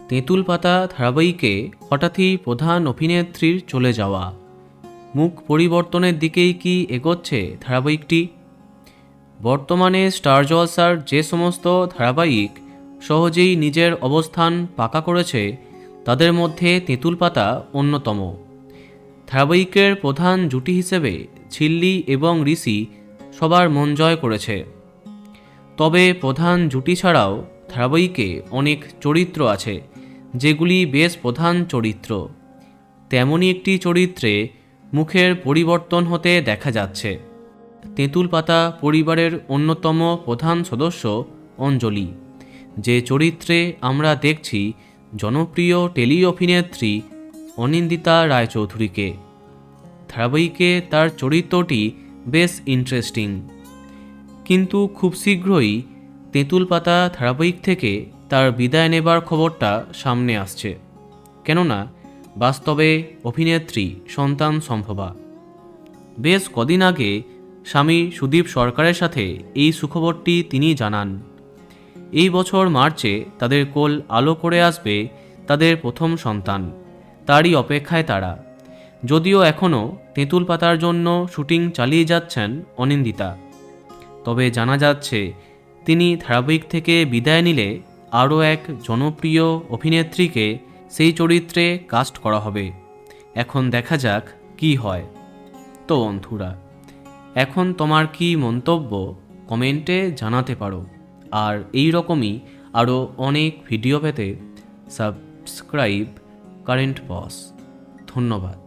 তেঁতুল পাতা ধারাবাহিকে হঠাৎই প্রধান অভিনেত্রীর চলে যাওয়া, মুখ পরিবর্তনের দিকেই কি এগোচ্ছে ধারাবাহিকটি? বর্তমানে স্টার জলসার যে সমস্ত ধারাবাহিক সহজেই নিজের অবস্থান পাকা করেছে তাদের মধ্যে তেঁতুল পাতা অন্যতম। ধারাবাহিকের প্রধান জুটি হিসেবে ঝিল্লি এবং ঋষি সবার মন জয় করেছে। তবে প্রধান জুটি ছাড়াও ধারাবাহিকে অনেক চরিত্র আছে যেগুলি বেশ প্রধান চরিত্র। তেমনই একটি চরিত্রে মুখের পরিবর্তন হতে দেখা যাচ্ছে। তেঁতুল পাতা পরিবারের অন্যতম প্রধান সদস্য অঞ্জলি, যে চরিত্রে আমরা দেখছি জনপ্রিয় টেলি অভিনেত্রী অনিন্দিতা রায়চৌধুরীকে। ধারাবাহিকে তার চরিত্রটি বেশ ইন্টারেস্টিং, কিন্তু খুব শীঘ্রই তেঁতুল পাতা ধারাবাহিক থেকে তার বিদায় নেবার খবরটা সামনে আসছে, কেননা বাস্তবে অভিনেত্রী সন্তান সম্ভবা। বেশ কদিন আগে স্বামী সুদীপ সরকারের সাথে এই সুখবরটি তিনি জানান। এই বছর মার্চে তাদের কোল আলো করে আসবে তাদের প্রথম সন্তান, তারই অপেক্ষায় তারা। যদিও এখনও তেঁতুল পাতার জন্য শুটিং চালিয়ে যাচ্ছেন অনিন্দিতা, তবে জানা যাচ্ছে তিনি ধারাবাহিক থেকে বিদায় নিলে আরও এক জনপ্রিয় অভিনেত্রীকে সেই চরিত্রে কাস্ট করা হবে। এখন দেখা যাক কি হয়। তো বন্ধুরা, এখন তোমার কি মন্তব্য কমেন্টে জানাতে পারো। আর এই রকমই আরও অনেক ভিডিও পেতে সাবস্ক্রাইব কারেন্ট বস। ধন্যবাদ।